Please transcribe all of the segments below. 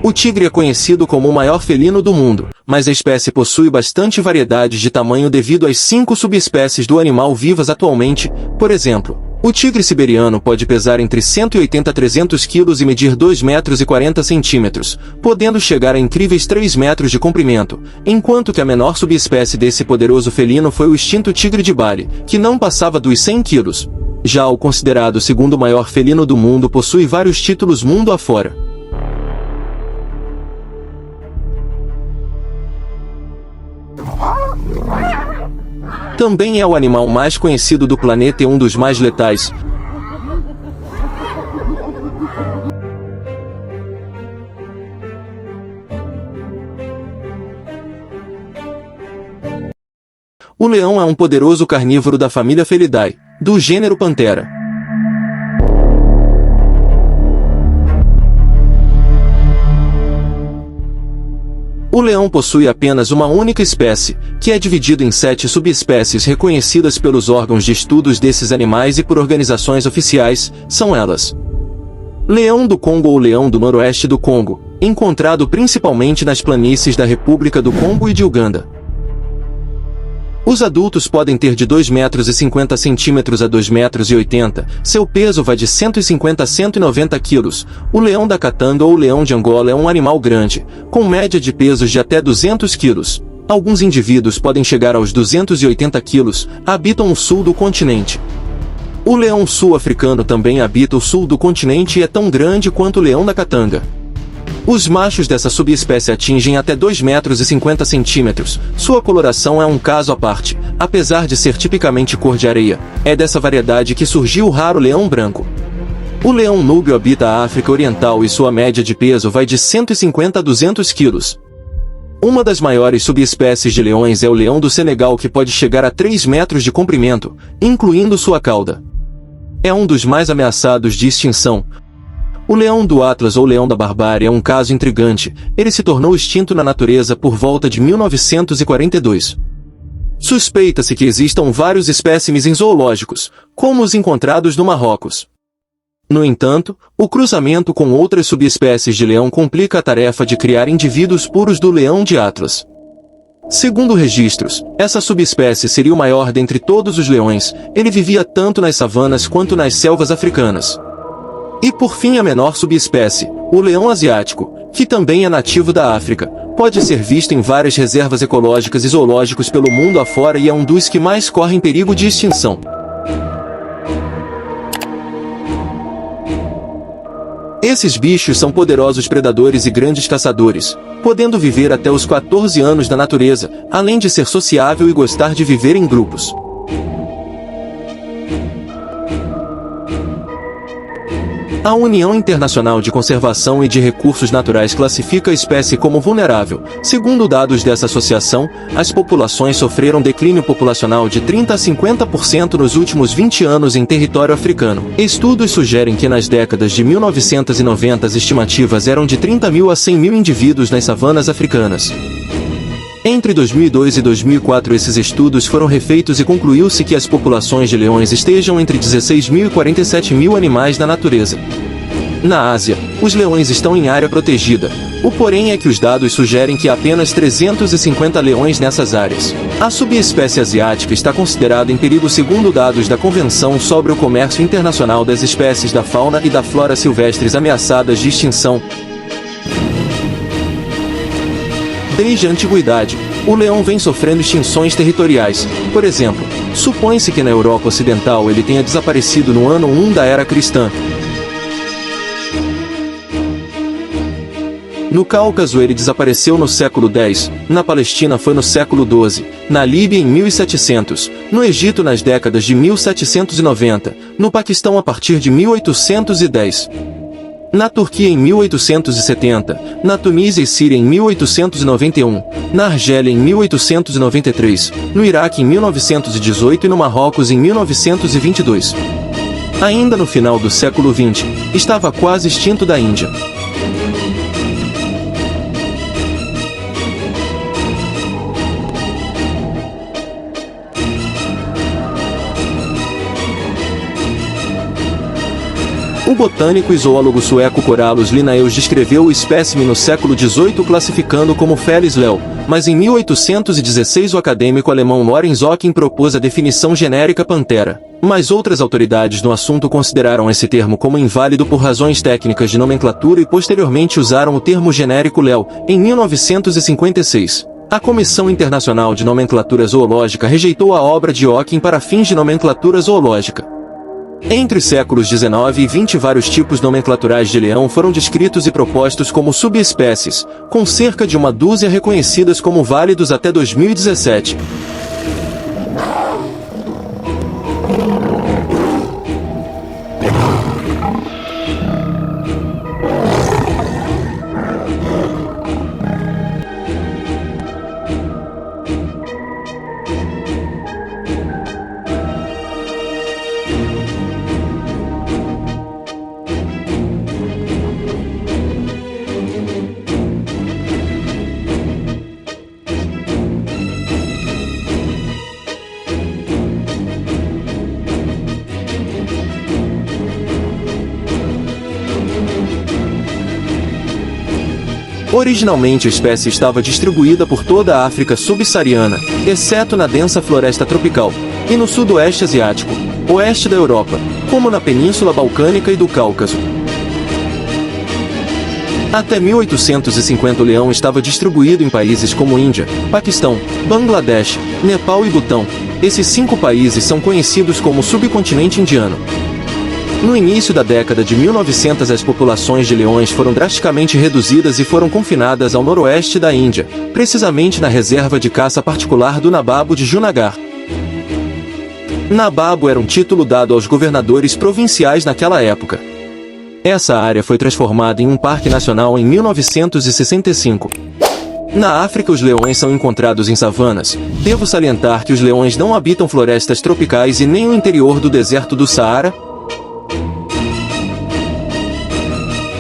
O tigre é conhecido como o maior felino do mundo, mas a espécie possui bastante variedade de tamanho devido às 5 subespécies do animal vivas atualmente. Por exemplo, o tigre siberiano pode pesar entre 180 a 300 kg e medir 2,40 metros, podendo chegar a incríveis 3 metros de comprimento, enquanto que a menor subespécie desse poderoso felino foi o extinto tigre de Bali, que não passava dos 100 kg. Já o considerado segundo maior felino do mundo possui vários títulos mundo afora. Também é o animal mais conhecido do planeta e um dos mais letais. O leão é um poderoso carnívoro da família Felidae, do gênero Panthera. O leão possui apenas uma única espécie, que é dividido em 7 subespécies reconhecidas pelos órgãos de estudos desses animais e por organizações oficiais. São elas: leão do Congo ou leão do noroeste do Congo, encontrado principalmente nas planícies da República do Congo e de Uganda. Os adultos podem ter de 2,50 metros a 2,80 metros, seu peso vai de 150 a 190 quilos. O leão da Katanga ou leão de Angola é um animal grande, com média de pesos de até 200 quilos. Alguns indivíduos podem chegar aos 280 quilos, habitam o sul do continente. O leão sul-africano também habita o sul do continente e é tão grande quanto o leão da Katanga. Os machos dessa subespécie atingem até 2,50 metros. Sua coloração é um caso à parte, apesar de ser tipicamente cor de areia. É dessa variedade que surgiu o raro leão branco. O leão núbio habita a África Oriental e sua média de peso vai de 150 a 200 quilos. Uma das maiores subespécies de leões é o leão do Senegal, que pode chegar a 3 metros de comprimento, incluindo sua cauda. É um dos mais ameaçados de extinção. O leão do Atlas ou leão da barbárie é um caso intrigante. Ele se tornou extinto na natureza por volta de 1942. Suspeita-se que existam vários espécimes em zoológicos, como os encontrados no Marrocos. No entanto, o cruzamento com outras subespécies de leão complica a tarefa de criar indivíduos puros do leão de Atlas. Segundo registros, essa subespécie seria o maior dentre todos os leões. Ele vivia tanto nas savanas quanto nas selvas africanas. E por fim, a menor subespécie, o leão asiático, que também é nativo da África, pode ser visto em várias reservas ecológicas e zoológicos pelo mundo afora e é um dos que mais correm perigo de extinção. Esses bichos são poderosos predadores e grandes caçadores, podendo viver até os 14 anos na natureza, além de ser sociável e gostar de viver em grupos. A União Internacional de Conservação e de Recursos Naturais classifica a espécie como vulnerável. Segundo dados dessa associação, as populações sofreram declínio populacional de 30 a 50% nos últimos 20 anos em território africano. Estudos sugerem que nas décadas de 1990 as estimativas eram de 30 mil a 100 mil indivíduos nas savanas africanas. Entre 2002 e 2004 esses estudos foram refeitos e concluiu-se que as populações de leões estejam entre 16 mil e 47 mil animais na natureza. Na Ásia, os leões estão em área protegida. O porém é que os dados sugerem que há apenas 350 leões nessas áreas. A subespécie asiática está considerada em perigo segundo dados da Convenção sobre o Comércio Internacional das Espécies da Fauna e da Flora Silvestres ameaçadas de extinção. Desde a antiguidade, o leão vem sofrendo extinções territoriais. Por exemplo, supõe-se que na Europa Ocidental ele tenha desaparecido no ano 1 da Era Cristã. No Cáucaso ele desapareceu no século X, na Palestina foi no século XII, na Líbia em 1700, no Egito nas décadas de 1790, no Paquistão a partir de 1810. Na Turquia em 1870, na Tunísia e Síria em 1891, na Argélia em 1893, no Iraque em 1918 e no Marrocos em 1922. Ainda no final do século XX, estava quase extinto da Índia. O botânico e zoólogo sueco Corallus Linnaeus descreveu o espécime no século XVIII classificando como Felis leo, mas em 1816 o acadêmico alemão Lorenz Ocken propôs a definição genérica Panthera. Mas outras autoridades no assunto consideraram esse termo como inválido por razões técnicas de nomenclatura e posteriormente usaram o termo genérico Leo, em 1956. A Comissão Internacional de Nomenclatura Zoológica rejeitou a obra de Ocken para fins de nomenclatura zoológica. Entre os séculos XIX e XX vários tipos nomenclaturais de leão foram descritos e propostos como subespécies, com cerca de uma dúzia reconhecidas como válidos até 2017. Originalmente a espécie estava distribuída por toda a África subsaariana, exceto na densa floresta tropical, e no sudoeste asiático, oeste da Europa, como na Península Balcânica e do Cáucaso. Até 1850 o leão estava distribuído em países como Índia, Paquistão, Bangladesh, Nepal e Butão. Esses 5 países são conhecidos como subcontinente indiano. No início da década de 1900 as populações de leões foram drasticamente reduzidas e foram confinadas ao noroeste da Índia, precisamente na reserva de caça particular do Nababo de Junagadh. Nababo era um título dado aos governadores provinciais naquela época. Essa área foi transformada em um parque nacional em 1965. Na África os leões são encontrados em savanas. Devo salientar que os leões não habitam florestas tropicais e nem o interior do deserto do Saara.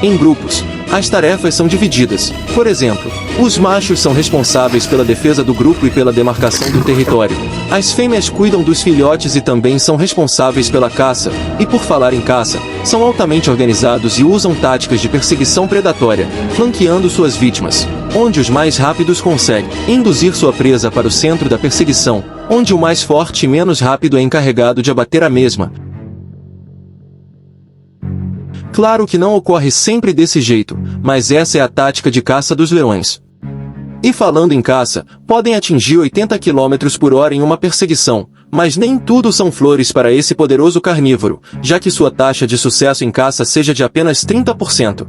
Em grupos, as tarefas são divididas. Por exemplo, os machos são responsáveis pela defesa do grupo e pela demarcação do território. As fêmeas cuidam dos filhotes e também são responsáveis pela caça, e por falar em caça, são altamente organizados e usam táticas de perseguição predatória, flanqueando suas vítimas, onde os mais rápidos conseguem induzir sua presa para o centro da perseguição, onde o mais forte e menos rápido é encarregado de abater a mesma. Claro que não ocorre sempre desse jeito, mas essa é a tática de caça dos leões. E falando em caça, podem atingir 80 km por hora em uma perseguição, mas nem tudo são flores para esse poderoso carnívoro, já que sua taxa de sucesso em caça seja de apenas 30%.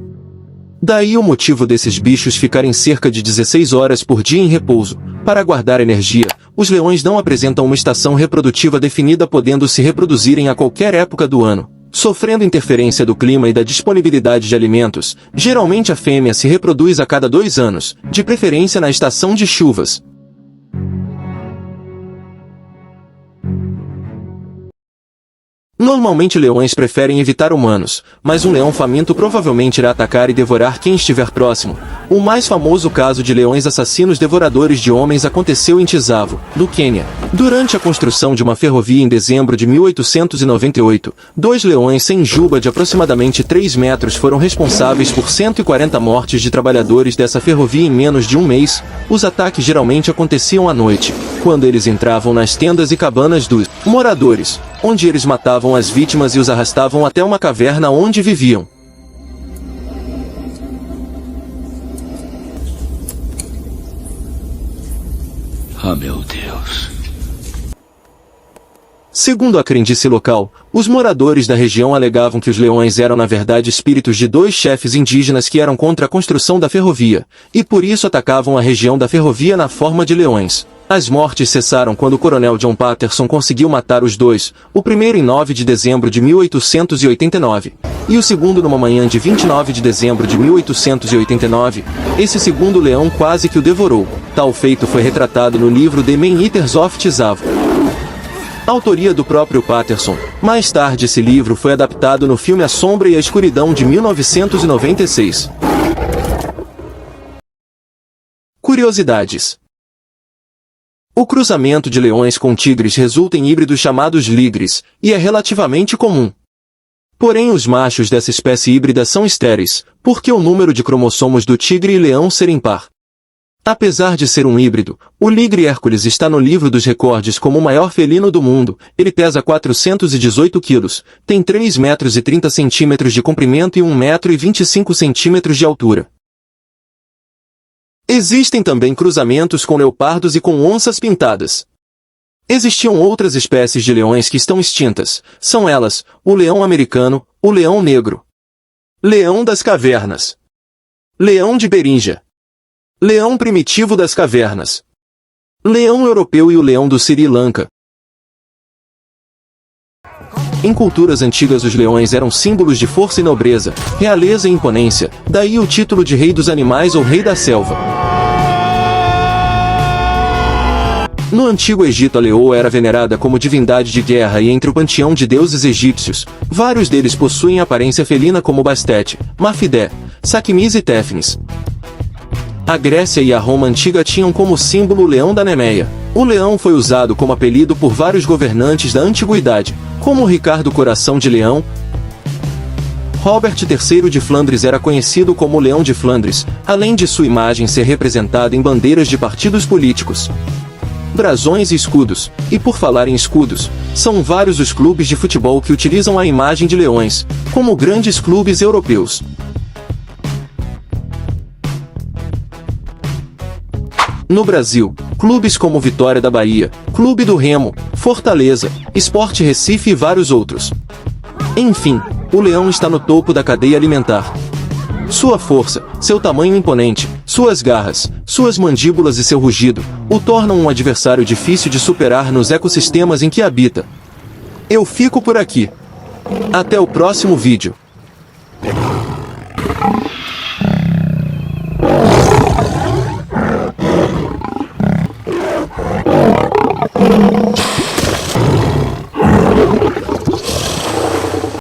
Daí o motivo desses bichos ficarem cerca de 16 horas por dia em repouso. Para guardar energia, os leões não apresentam uma estação reprodutiva definida, podendo se reproduzirem a qualquer época do ano. Sofrendo interferência do clima e da disponibilidade de alimentos, geralmente a fêmea se reproduz a cada 2 anos, de preferência na estação de chuvas. Normalmente leões preferem evitar humanos, mas um leão faminto provavelmente irá atacar e devorar quem estiver próximo. O mais famoso caso de leões assassinos devoradores de homens aconteceu em Tsavo, no Quênia. Durante a construção de uma ferrovia em dezembro de 1898, 2 leões sem juba de aproximadamente 3 metros foram responsáveis por 140 mortes de trabalhadores dessa ferrovia em menos de um mês. Os ataques geralmente aconteciam à noite, quando eles entravam nas tendas e cabanas dos moradores, onde eles matavam as vítimas e os arrastavam até uma caverna onde viviam. Ah, meu Deus. Segundo a crendice local, os moradores da região alegavam que os leões eram na verdade espíritos de 2 chefes indígenas que eram contra a construção da ferrovia, e por isso atacavam a região da ferrovia na forma de leões. As mortes cessaram quando o coronel John Patterson conseguiu matar os 2, o primeiro em 9 de dezembro de 1889, e o segundo numa manhã de 29 de dezembro de 1889. Esse segundo leão quase que o devorou. Tal feito foi retratado no livro The Man-Eaters of Tsavo, autoria do próprio Patterson. Mais tarde esse livro foi adaptado no filme A Sombra e a Escuridão de 1996. Curiosidades. O cruzamento de leões com tigres resulta em híbridos chamados ligres, e é relativamente comum. Porém os machos dessa espécie híbrida são estéreis, porque o número de cromossomos do tigre e leão ser impar. Apesar de ser um híbrido, o Ligre Hércules está no livro dos recordes como o maior felino do mundo. Ele pesa 418 quilos, tem 3 metros e 30 centímetros de comprimento e 1 metro e 25 centímetros de altura. Existem também cruzamentos com leopardos e com onças pintadas. Existiam outras espécies de leões que estão extintas, são elas, o leão americano, o leão negro, leão das cavernas, leão de Beringia, leão primitivo das cavernas, leão europeu e o leão do Sri Lanka. Em culturas antigas os leões eram símbolos de força e nobreza, realeza e imponência, daí o título de rei dos animais ou rei da selva. No Antigo Egito a leoa era venerada como divindade de guerra e entre o panteão de deuses egípcios, vários deles possuem aparência felina como Bastet, Mafidé, Sakmis e Téfnis. A Grécia e a Roma antiga tinham como símbolo o leão da Nemeia. O leão foi usado como apelido por vários governantes da antiguidade, como Ricardo Coração de Leão. Robert III de Flandres era conhecido como o Leão de Flandres, além de sua imagem ser representada em bandeiras de partidos políticos, brasões e escudos. E por falar em escudos, são vários os clubes de futebol que utilizam a imagem de leões, como grandes clubes europeus. No Brasil, clubes como Vitória da Bahia, Clube do Remo, Fortaleza, Sport Recife e vários outros. Enfim, o leão está no topo da cadeia alimentar. Sua força, seu tamanho imponente, suas garras, suas mandíbulas e seu rugido, o tornam um adversário difícil de superar nos ecossistemas em que habita. Eu fico por aqui. Até o próximo vídeo.